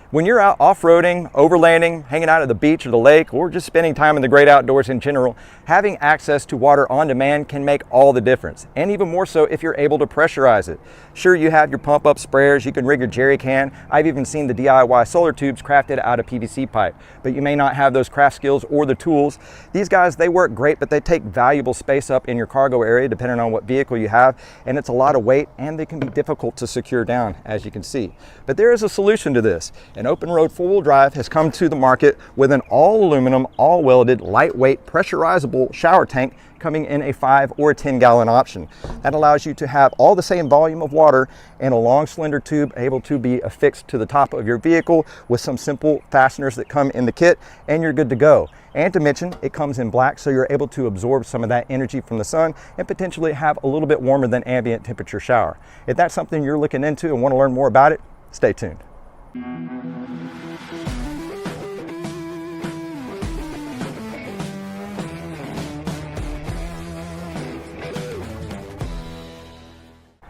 When you're out off-roading, overlanding, hanging out at the beach or the lake, or just spending time in the great outdoors in general, having access to water on demand can make all the difference, and even more so if you're able to pressurize it. Sure, you have your pump-up sprayers, you can rig your jerry can. I've even seen the DIY solar tubes crafted out of PVC pipe, but you may not have those craft skills or the tools. These guys, they work great, but they take valuable space up in your cargo area depending on what vehicle you have, and it's a lot of weight, and they can be difficult to secure down, as you can see. But there is a solution to this. An OpenRoad four-wheel drive has come to the market with an all-aluminum, all-welded, lightweight, pressurizable shower tank coming in a 5 or a 10-gallon option. That allows you to have all the same volume of water in a long, slender tube able to be affixed to the top of your vehicle with some simple fasteners that come in the kit, and you're good to go. And to mention, it comes in black, so you're able to absorb some of that energy from the sun and potentially have a little bit warmer than ambient temperature shower. If that's something you're looking into and want to learn more about it, stay tuned.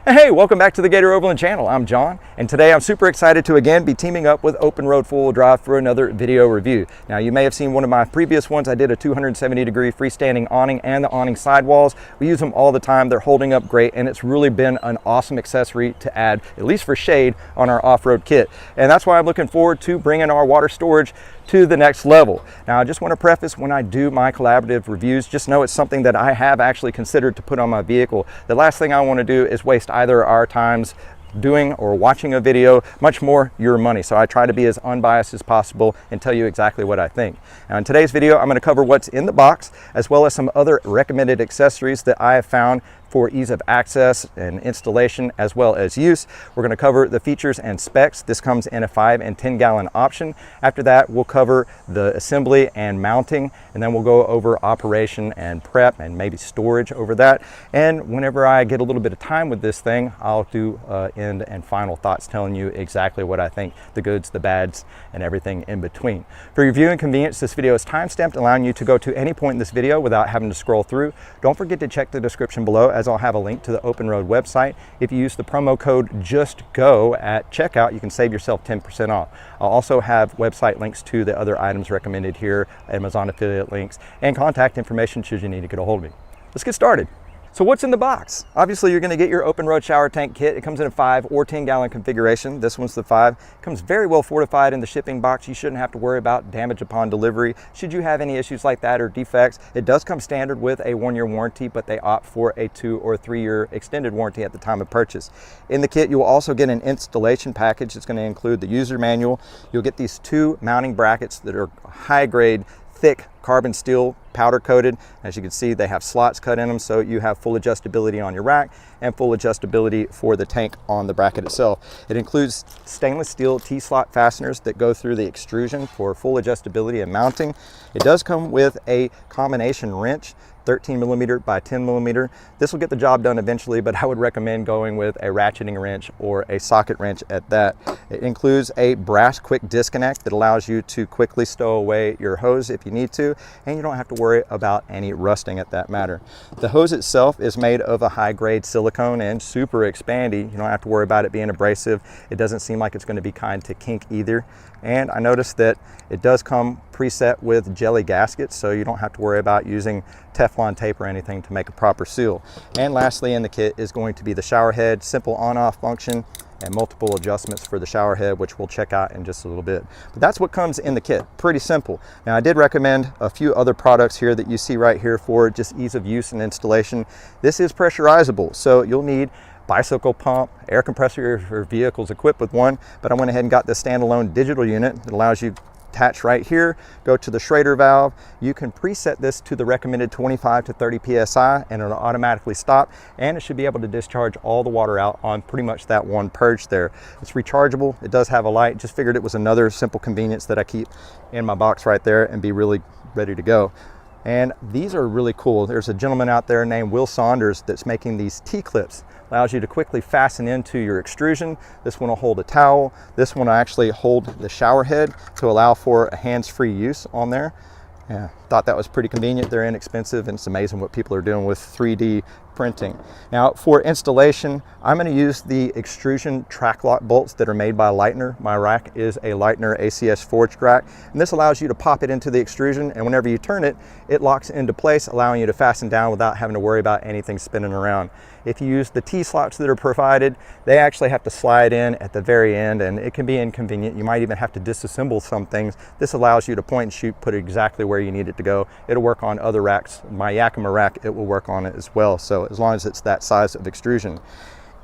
Hey, welcome back to the Gator Overland channel. I'm John, and today I'm super excited to again be teaming up with OpenRoad four-wheel drive for another video review. Now, you may have seen one of my previous ones. I did a 270-degree freestanding awning and the awning sidewalls. We use them all the time. They're holding up great, and it's really been an awesome accessory to add, at least for shade, on our off-road kit. And that's why I'm looking forward to bringing our water storage to the next level. Now, I just want to preface, when I do my collaborative reviews, just know it's something that I have actually considered to put on my vehicle. The last thing I want to do is waste either our times doing or watching a video, much more your money. So I try to be as unbiased as possible and tell you exactly what I think. Now, in today's video, I'm going to cover what's in the box, as well as some other recommended accessories that I have found for ease of access and installation as well as use. We're going to cover the features and specs. This comes in a 5 and 10-gallon option. After that, we'll cover the assembly and mounting, and then we'll go over operation and prep and maybe storage over that. And whenever I get a little bit of time with this thing, I'll do end and final thoughts telling you exactly what I think, the goods, the bads, and everything in between. For your viewing convenience, this video is time-stamped, allowing you to go to any point in this video without having to scroll through. Don't forget to check the description below, as I'll have a link to the OpenRoad website. If you use the promo code JUSTGO at checkout, you can save yourself 10% off. I'll also have website links to the other items recommended here, Amazon affiliate links, and contact information should you need to get a hold of me. Let's get started. So what's in the box? Obviously, you're going to get your OpenRoad shower tank kit. It comes in a 5 or 10-gallon configuration. This one's the 5. It comes very well fortified in the shipping box. You shouldn't have to worry about damage upon delivery. Should you have any issues like that or defects, it does come standard with a 1-year warranty, but they opt for a 2 or 3-year extended warranty at the time of purchase. In the kit, you will also get an installation package. It's going to include the user manual. You'll get these 2 mounting brackets that are high-grade, thick carbon steel, powder coated. As you can see, they have slots cut in them, so you have full adjustability on your rack and full adjustability for the tank on the bracket itself. It includes stainless steel T-slot fasteners that go through the extrusion for full adjustability and mounting. It does come with a combination wrench, 13mm by 10mm. This will get the job done eventually, but I would recommend going with a ratcheting wrench or a socket wrench at that. It includes a brass quick disconnect that allows you to quickly stow away your hose if you need to, and you don't have to worry about any rusting at that matter. The hose itself is made of a high-grade silicone and super expandy. You don't have to worry about it being abrasive. It doesn't seem like it's going to be kind to kink either. And I noticed that it does come preset with jelly gaskets, so you don't have to worry about using Teflon tape or anything to make a proper seal. And lastly in the kit is going to be the shower head, simple on-off function, and multiple adjustments for the shower head, which we'll check out in just a little bit. But that's what comes in the kit. Pretty simple. Now, I did recommend a few other products here that you see right here for just ease of use and installation. This is pressurizable, so you'll need bicycle pump, air compressor if your vehicle's equipped with one, but I went ahead and got this standalone digital unit that allows you attach right here, go to the Schrader valve. You can preset this to the recommended 25 to 30 psi and it'll automatically stop, and it should be able to discharge all the water out on pretty much that one purge there. It's rechargeable. It does have a light. Just figured it was another simple convenience that I keep in my box right there and be really ready to go. And these are really cool. There's a gentleman out there named Will Saunders that's making these T-clips. Allows you to quickly fasten into your extrusion. This one will hold a towel. This one will actually hold the shower head to allow for a hands-free use on there. Yeah, thought that was pretty convenient. They're inexpensive, and it's amazing what people are doing with 3D printing. Now for installation, I'm going to use the extrusion track lock bolts that are made by Leitner. My rack is a Leitner ACS forged rack, and this allows you to pop it into the extrusion, and whenever you turn it, it locks into place, allowing you to fasten down without having to worry about anything spinning around. If you use the T-slots that are provided, they actually have to slide in at the very end, and it can be inconvenient. You might even have to disassemble some things. This allows you to point and shoot, put it exactly where you need it to go. It'll work on other racks. My Yakima rack, it will work on it as well, so as long as it's that size of extrusion.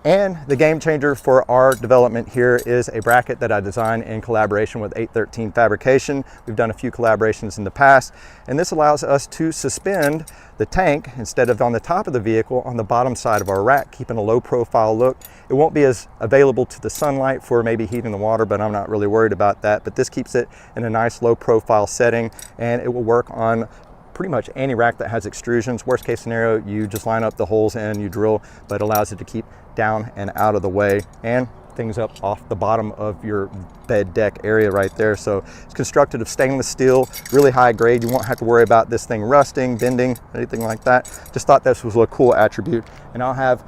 And the game changer for our development here is a bracket that I designed in collaboration with 813 Fabrication. We've done a few collaborations in the past, and this allows us to suspend the tank instead of on the top of the vehicle on the bottom side of our rack, keeping a low profile look. It won't be as available to the sunlight for maybe heating the water, but I'm not really worried about that. But this keeps it in a nice low profile setting, and it will work on pretty much any rack that has extrusions. Worst case scenario, you just line up the holes and you drill, but it allows it to keep down and out of the way and things up off the bottom of your bed deck area right there. So it's constructed of stainless steel, really high grade. You won't have to worry about this thing rusting, bending, anything like that. Just thought this was a cool attribute, and I'll have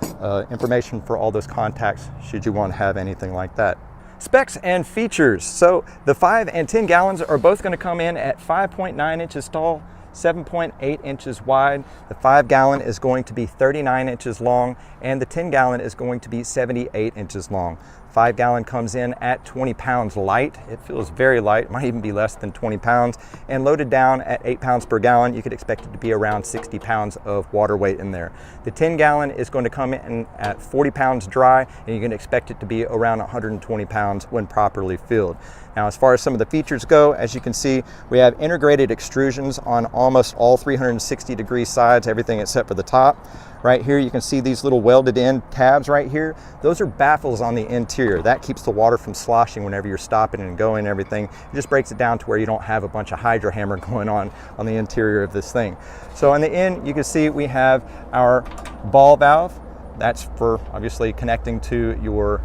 information for all those contacts should you want to have anything like that. Specs and features. So the 5 and 10 gallons are both going to come in at 5.9 inches tall, 7.8 inches wide. The 5 gallon is going to be 39 inches long, and the 10 gallon is going to be 78 inches long. 5 gallon comes in at 20 pounds light. It feels very light, might even be less than 20 pounds. And loaded down at 8 pounds per gallon, you could expect it to be around 60 pounds of water weight in there. The 10 gallon is going to come in at 40 pounds dry, and you can expect it to be around 120 pounds when properly filled. Now, as far as some of the features go, as you can see, we have integrated extrusions on almost all 360-degree sides, everything except for the top. Right here, you can see these little welded in tabs right here. Those are baffles on the interior. That keeps the water from sloshing whenever you're stopping and going and everything. It just breaks it down to where you don't have a bunch of hydro hammer going on the interior of this thing. So on the end, you can see we have our ball valve. That's for obviously connecting to your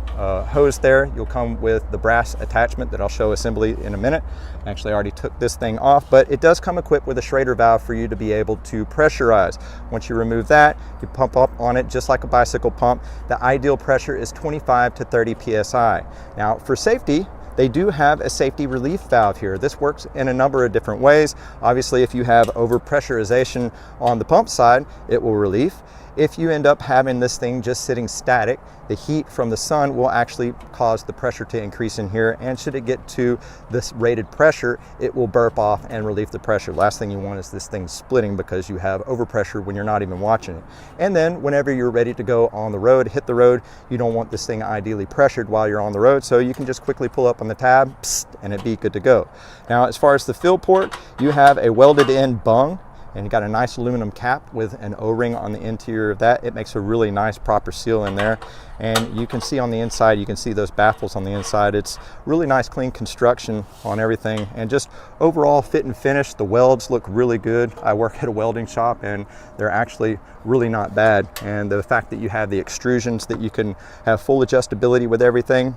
hose there. You'll come with the brass attachment that I'll show assembly in a minute. Actually, I already took this thing off, but it does come equipped with a Schrader valve for you to be able to pressurize. Once you remove that, you pump up on it just like a bicycle pump. The ideal pressure is 25 to 30 PSI. Now, for safety, they do have a safety relief valve here. This works in a number of different ways. Obviously, if you have overpressurization on the pump side, it will relieve. If you end up having this thing just sitting static, the heat from the sun will actually cause the pressure to increase in here, and should it get to this rated pressure, it will burp off and relieve the pressure. Last thing you want is this thing splitting because you have overpressure when you're not even watching it. And then whenever you're ready to go on the road, hit the road, you don't want this thing ideally pressured while you're on the road, so you can just quickly pull up on the tab, and it'd be good to go. Now, as far as the fill port, you have a welded in bung, and you got a nice aluminum cap with an O-ring on the interior of that. It makes a really nice proper seal in there. And you can see on the inside, you can see those baffles on the inside. It's really nice clean construction on everything, and just overall fit and finish. The welds look really good. I work at a welding shop and they're actually really not bad. And the fact that you have the extrusions, that you can have full adjustability with everything,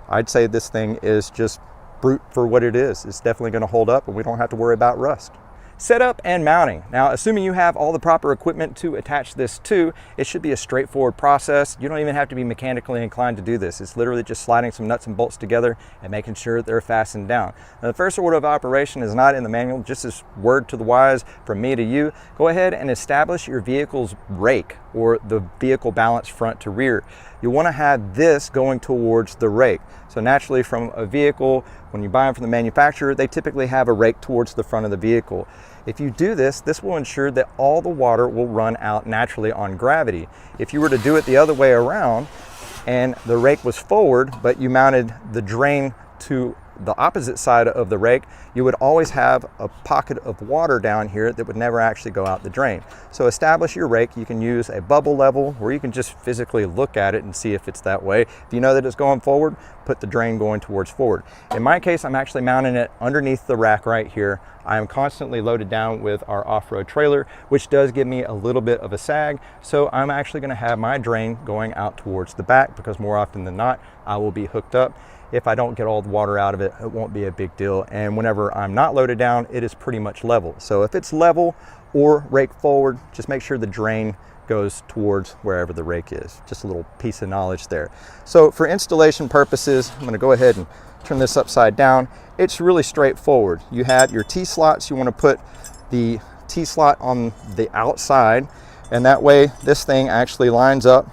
I'd say this thing is just brute for what it is. It's definitely going to hold up, and we don't have to worry about rust. Setup and mounting. Now, assuming you have all the proper equipment to attach this to, it should be a straightforward process. You don't even have to be mechanically inclined to do this. It's literally just sliding some nuts and bolts together and making sure they're fastened down. Now, the first order of operation is not in the manual, just as word to the wise from me to you. Go ahead and establish your vehicle's rake, or the vehicle balance front to rear. You want to have this going towards the rake. So naturally, from a vehicle, when you buy them from the manufacturer, they typically have a rake towards the front of the vehicle. If you do this, this will ensure that all the water will run out naturally on gravity. If you were to do it the other way around, and the rake was forward, but you mounted the drain to the opposite side of the rake, you would always have a pocket of water down here that would never actually go out the drain. So establish your rake. You can use a bubble level, where you can just physically look at it and see if it's that way. If you know that it's going forward, put the drain going towards forward. In my case, I'm actually mounting it underneath the rack right here. I am constantly loaded down with our off-road trailer, which does give me a little bit of a sag. So I'm actually going to have my drain going out towards the back, because more often than not, I will be hooked up. if I don't get all the water out of it, it won't be a big deal. And whenever I'm not loaded down, it is pretty much level. So if it's level or rake forward, just make sure the drain goes towards wherever the rake is. Just a little piece of knowledge there. So for installation purposes, I'm going to go ahead and turn this upside down. It's really straightforward. You have your T-slots. You want to put the T-slot on the outside, and that way this thing actually lines up,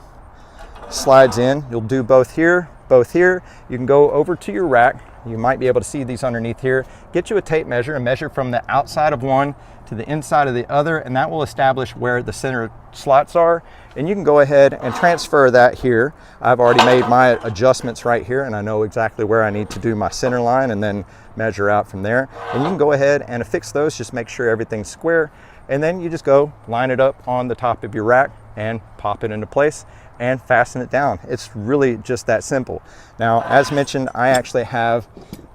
slides in. You'll do both here, both here. You can go over to your rack. You might be able to see these underneath here. Get you a tape measure and measure from the outside of one to the inside of the other, and that will establish where the center slots are. And you can go ahead and transfer that here. I've already made my adjustments right here, and I know exactly where I need to do my center line and then measure out from there. And you can go ahead and affix those, just make sure everything's square. And then you just go line it up on the top of your rack and pop it into place and fasten it down. It's really just that simple. Now, as mentioned, I actually have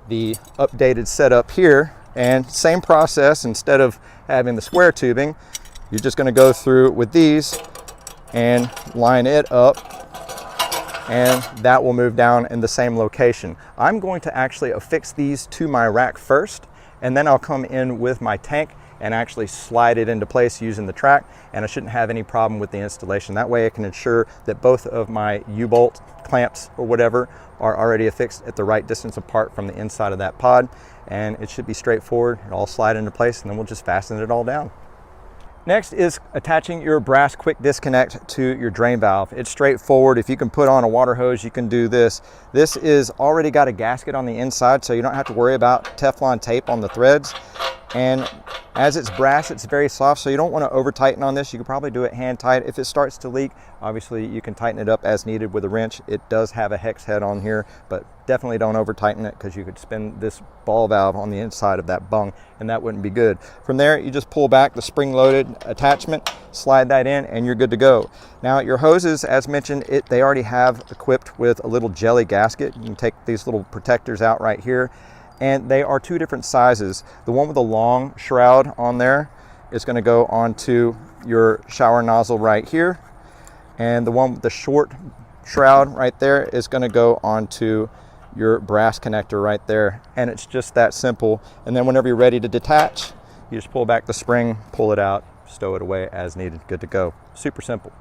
the updated setup here, and same process. Instead of having the square tubing, you're just going to go through with these and line it up, and that will move down in the same location. I'm going to actually affix these to my rack first, and then I'll come in with my tank and actually slide it into place using the track, and I shouldn't have any problem with the installation. That way I can ensure that both of my U-bolt clamps or whatever are already affixed at the right distance apart from the inside of that pod, and it should be straightforward. It'll all slide into place, and then we'll just fasten it all down. Next is attaching your brass quick disconnect to your drain valve. It's straightforward. If you can put on a water hose, you can do this. This is already got a gasket on the inside, so you don't have to worry about Teflon tape on the threads. And as it's brass, it's very soft, so you don't want to over tighten on this. You can probably do it hand tight. If it starts to leak, obviously you can tighten it up as needed with a wrench. It does have a hex head on here, but definitely don't over tighten it, because you could spin this ball valve on the inside of that bung, and that wouldn't be good. From there, you just pull back the spring-loaded attachment, slide that in, and you're good to go. Now, your hoses, as mentioned, they already have equipped with a little jelly gasket. You can take these little protectors out right here, and they are two different sizes. The one with the long shroud on there is going to go onto your shower nozzle right here, and the one with the short shroud right there is going to go onto your brass connector right there. And it's just that simple. And then whenever you're ready to detach, you just pull back the spring, pull it out, stow it away as needed. Good to go. Super simple.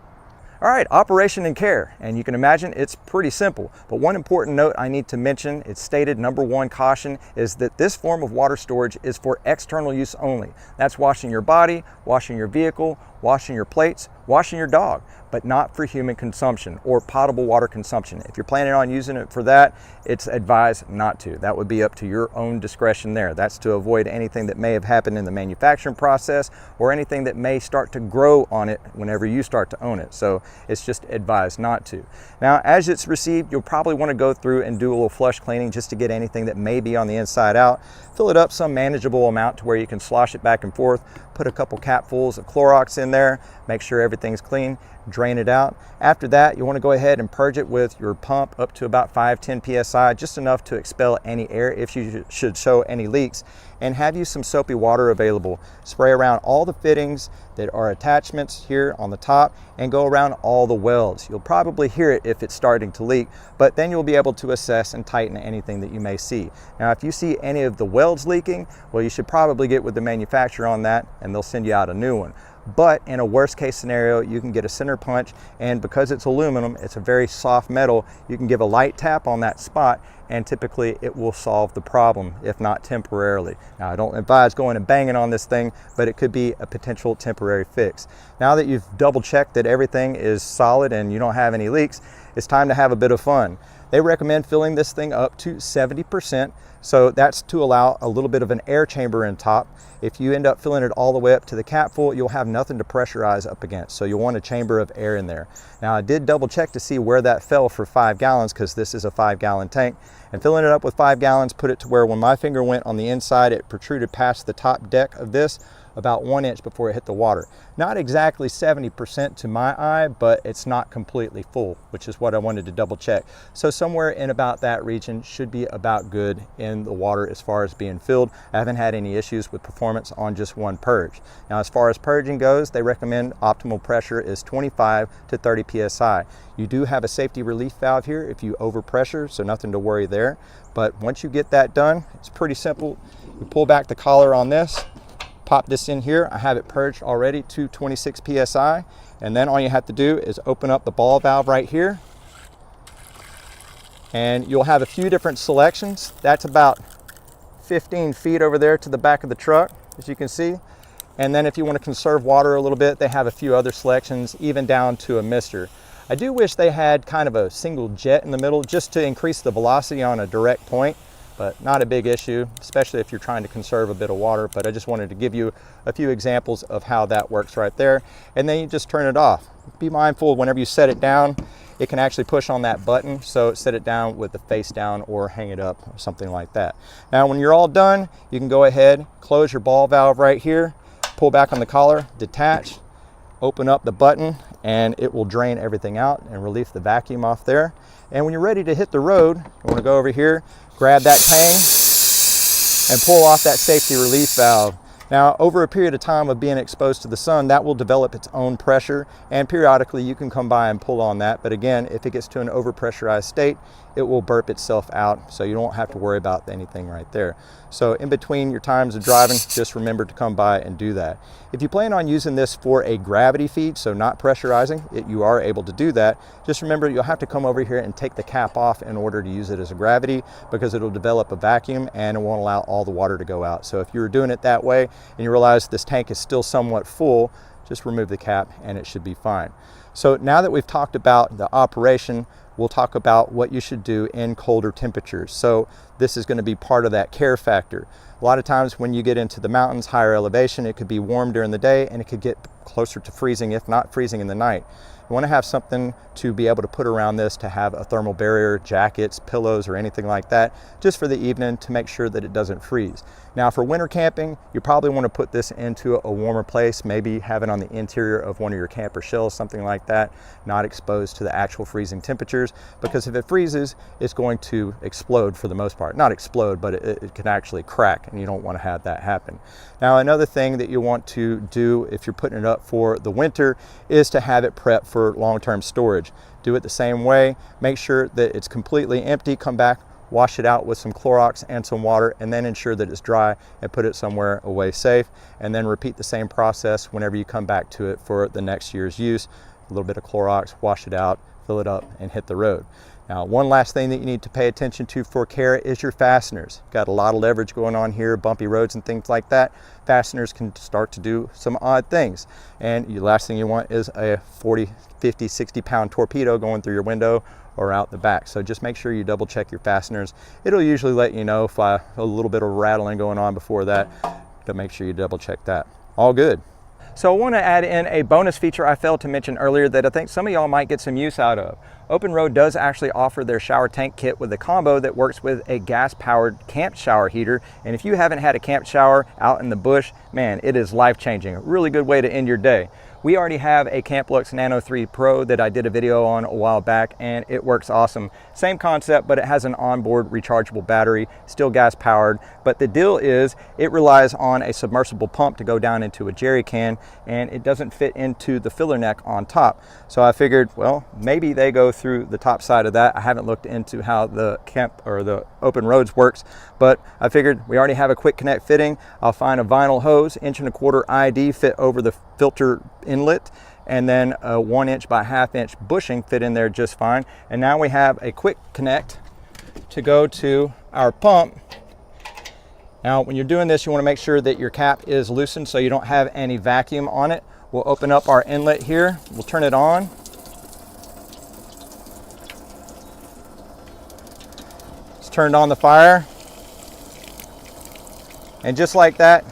All right, operation and care, and you can imagine it's pretty simple. But one important note I need to mention, it's stated #1 caution, is that this form of water storage is for external use only. That's washing your body, washing your vehicle, washing your plates, washing your dog, but not for human consumption or potable water consumption. If you're planning on using it for that, it's advised not to. That would be up to your own discretion there. That's to avoid anything that may have happened in the manufacturing process or anything that may start to grow on it whenever you start to own it. So it's just advised not to. Now, as it's received, you'll probably want to go through and do a little flush cleaning just to get anything that may be on the inside out. Fill it up some manageable amount to where you can slosh it back and forth. Put a couple capfuls of Clorox in there, make sure everything's clean, drain it out. After that, you want to go ahead and purge it with your pump up to about 5-10 psi, just enough to expel any air if you should show any leaks, and have you some soapy water available. Spray around all the fittings that are attachments here on the top and go around all the welds. You'll probably hear it if it's starting to leak, but then you'll be able to assess and tighten anything that you may see. Now, if you see any of the welds leaking, well, you should probably get with the manufacturer on that, and they'll send you out a new one. But in a worst case scenario, you can get a center punch, and because it's aluminum, it's a very soft metal, you can give a light tap on that spot, and typically it will solve the problem, if not temporarily. Now, I don't advise going and banging on this thing, but it could be a potential temporary fix. Now that you've double checked that everything is solid and you don't have any leaks, it's time to have a bit of fun. They recommend filling this thing up to 70%, so that's to allow a little bit of an air chamber in top. If you end up filling it all the way up to the capful, you'll have nothing to pressurize up against, so you'll want a chamber of air in there. Now, I did double check to see where that fell for 5 gallons, because this is a 5-gallon tank, and filling it up with 5 gallons put it to where when my finger went on the inside, it protruded past the top deck of this. about 1 inch before it hit the water. Not exactly 70% to my eye, but it's not completely full, which is what I wanted to double check. So somewhere in about that region should be about good in the water as far as being filled. I haven't had any issues with performance on just one purge. Now, as far as purging goes, they recommend optimal pressure is 25 to 30 psi. You do have a safety relief valve here if you overpressure, so nothing to worry there. But once you get that done, it's pretty simple. You pull back the collar on this, pop this in here. I have it purged already to 26 psi. And then all you have to do is open up the ball valve right here. And you'll have a few different selections. That's about 15 feet over there to the back of the truck, as you can see. And then if you want to conserve water a little bit, they have a few other selections, even down to a mister. I do wish they had kind of a single jet in the middle just to increase the velocity on a direct point, but not a big issue, especially if you're trying to conserve a bit of water. But I just wanted to give you a few examples of how that works right there. And then you just turn it off. Be mindful whenever you set it down, it can actually push on that button. So set it down with the face down or hang it up or something like that. Now, when you're all done, you can go ahead, close your ball valve right here, pull back on the collar, detach, open up the button, and it will drain everything out and relieve the vacuum off there. And when you're ready to hit the road, you want to go over here, grab that tang and pull off that safety relief valve. Now, over a period of time of being exposed to the sun, that will develop its own pressure, and periodically you can come by and pull on that. But again, if it gets to an overpressurized state, it will burp itself out, so you don't have to worry about anything right there. So in between your times of driving, just remember to come by and do that. If you plan on using this for a gravity feed, so not pressurizing it, you are able to do that. Just remember, you'll have to come over here and take the cap off in order to use it as a gravity, because it'll develop a vacuum and it won't allow all the water to go out. So if you're doing it that way and you realize this tank is still somewhat full, just remove the cap and it should be fine. So now that we've talked about the operation, we'll talk about what you should do in colder temperatures. So this is going to be part of that care factor. A lot of times when you get into the mountains, higher elevation, it could be warm during the day and it could get closer to freezing, if not freezing in the night. You want to have something to be able to put around this, to have a thermal barrier, jackets, pillows, or anything like that, just for the evening to make sure that it doesn't freeze. Now, for winter camping, you probably want to put this into a warmer place, maybe have it on the interior of one of your camper shells, something like that, not exposed to the actual freezing temperatures, because if it freezes, it's going to explode for the most part. Not explode, but it can actually crack, and you don't want to have that happen. Now, another thing that you want to do if you're putting it up for the winter is to have it prepped for long-term storage. Do it the same way. Make sure that it's completely empty. Come back, wash it out with some Clorox and some water, and then ensure that it's dry and put it somewhere away safe. And then repeat the same process whenever you come back to it for the next year's use. A little bit of Clorox, wash it out, fill it up, and hit the road. Now, one last thing that you need to pay attention to for care is your fasteners. Got a lot of leverage going on here, bumpy roads and things like that. Fasteners can start to do some odd things. And the last thing you want is a 40, 50, 60-pound torpedo going through your window or out the back. So just make sure you double check your fasteners. It'll usually let you know if a little bit of rattling going on before that, to make sure you double check that. All good. So I want to add in a bonus feature I failed to mention earlier that I think some of y'all might get some use out of. OPENROAD does actually offer their shower tank kit with a combo that works with a gas-powered camp shower heater. And if you haven't had a camp shower out in the bush, man, it is life-changing. A really good way to end your day. We already have a CampLux Nano 3 Pro that I did a video on a while back, and it works awesome. Same concept, but it has an onboard rechargeable battery, still gas powered. But the deal is it relies on a submersible pump to go down into a jerry can, and it doesn't fit into the filler neck on top. So I figured, well, maybe they go through the top side of that. I haven't looked into how the the OPENROADs works, but I figured we already have a quick connect fitting. I'll find a vinyl hose, 1.25" ID, fit over the filter inlet, and then a 1" by 1/2" bushing fit in there just fine. And now we have a quick connect to go to our pump. Now, when you're doing this, you want to make sure that your cap is loosened so you don't have any vacuum on it. We'll open up our inlet here. We'll turn it on. It's turned on the fire. And just like that,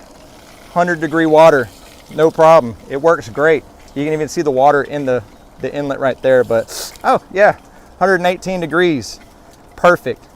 100-degree water. No problem. It works great. You can even see the water in the inlet right there, but oh yeah, 118 degrees. Perfect.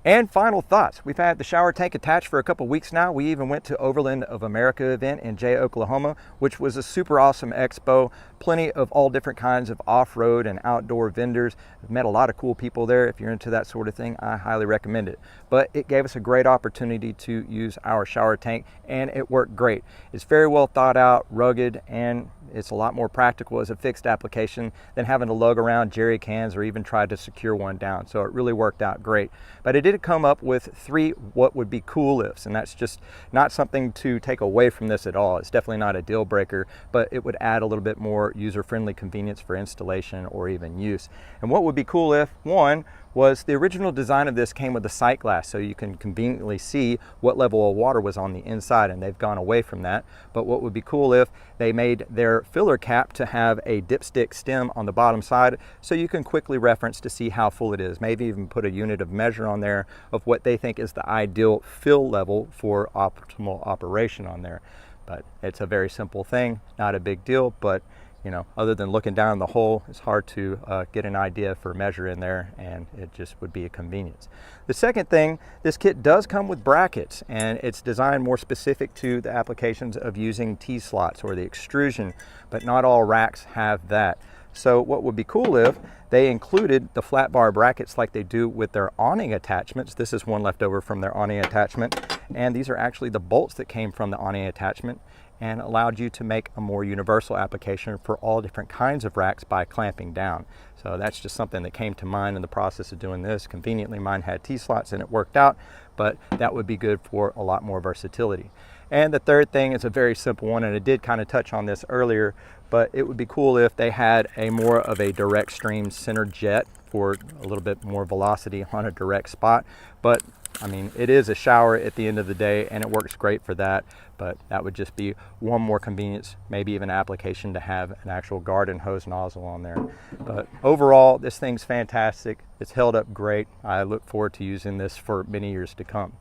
And final thoughts. We've had the shower tank attached for a couple weeks now. We even went to Overland of America event in Jay, Oklahoma, which was a super awesome expo. Plenty of all different kinds of off-road and outdoor vendors. We've met a lot of cool people there. If you're into that sort of thing, I highly recommend it. But it gave us a great opportunity to use our shower tank, and it worked great. It's very well thought out, rugged, and it's a lot more practical as a fixed application than having to lug around jerry cans or even try to secure one down. So it really worked out great. But it did come up with 3 what would be cool ifs, and that's just not something to take away from this at all. It's definitely not a deal breaker, but it would add a little bit more user-friendly convenience for installation or even use. And what would be cool if, one, was the original design of this came with a sight glass, so you can conveniently see what level of water was on the inside, and they've gone away from that. But what would be cool if they made their filler cap to have a dipstick stem on the bottom side, so you can quickly reference to see how full it is. Maybe even put a unit of measure on there of what they think is the ideal fill level for optimal operation on there. But it's a very simple thing, not a big deal, but you know, other than looking down the hole, it's hard to get an idea for measure in there, and it just would be a convenience. The second thing, this kit does come with brackets, and it's designed more specific to the applications of using T-slots or the extrusion, but not all racks have that. So what would be cool if they included the flat bar brackets like they do with their awning attachments. This is one left over from their awning attachment, and these are actually the bolts that came from the awning attachment, and allowed you to make a more universal application for all different kinds of racks by clamping down. So that's just something that came to mind in the process of doing this. Conveniently, mine had T-slots and it worked out, but that would be good for a lot more versatility. And the third thing is a very simple one, and I did kind of touch on this earlier, but it would be cool if they had a more of a direct stream center jet for a little bit more velocity on a direct spot. But I mean, it is a shower at the end of the day, and it works great for that, but that would just be one more convenience, maybe even application to have an actual garden hose nozzle on there. But overall, this thing's fantastic. It's held up great. I look forward to using this for many years to come.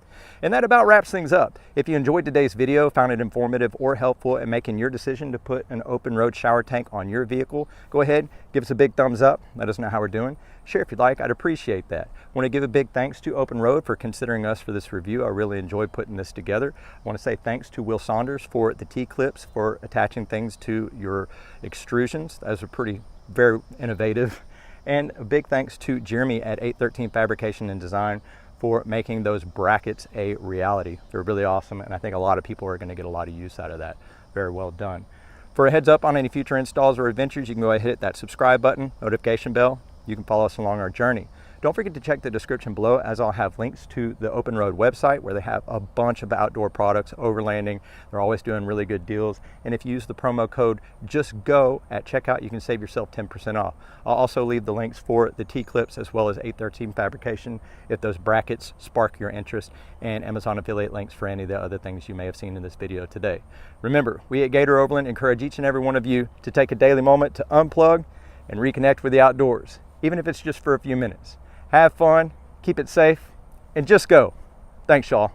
And that about wraps things up. If you enjoyed today's video, found it informative or helpful in making your decision to put an open road shower tank on your vehicle, go ahead, give us a big thumbs up, let us know how we're doing. Share if you'd like, I'd appreciate that. I want to give a big thanks to OPENROAD for considering us for this review. I really enjoyed putting this together. I want to say thanks to Will Saunders for the T-clips for attaching things to your extrusions. Those are very innovative. And a big thanks to Jeremy at 813 Fabrication and Design for making those brackets a reality. They're really awesome, and I think a lot of people are going to get a lot of use out of that. Very well done. For a heads up on any future installs or adventures, you can go ahead and hit that subscribe button, notification bell. You can follow us along our journey. Don't forget to check the description below, as I'll have links to the OPENROAD website where they have a bunch of outdoor products, Overlanding. They're always doing really good deals. And if you use the promo code JUSTGO at checkout, you can save yourself 10% off. I'll also leave the links for the T-clips as well as 813 Fabrication if those brackets spark your interest, and Amazon affiliate links for any of the other things you may have seen in this video today. Remember, we at Gator Overland encourage each and every one of you to take a daily moment to unplug and reconnect with the outdoors, even if it's just for a few minutes. Have fun, keep it safe, and just go. Thanks, y'all.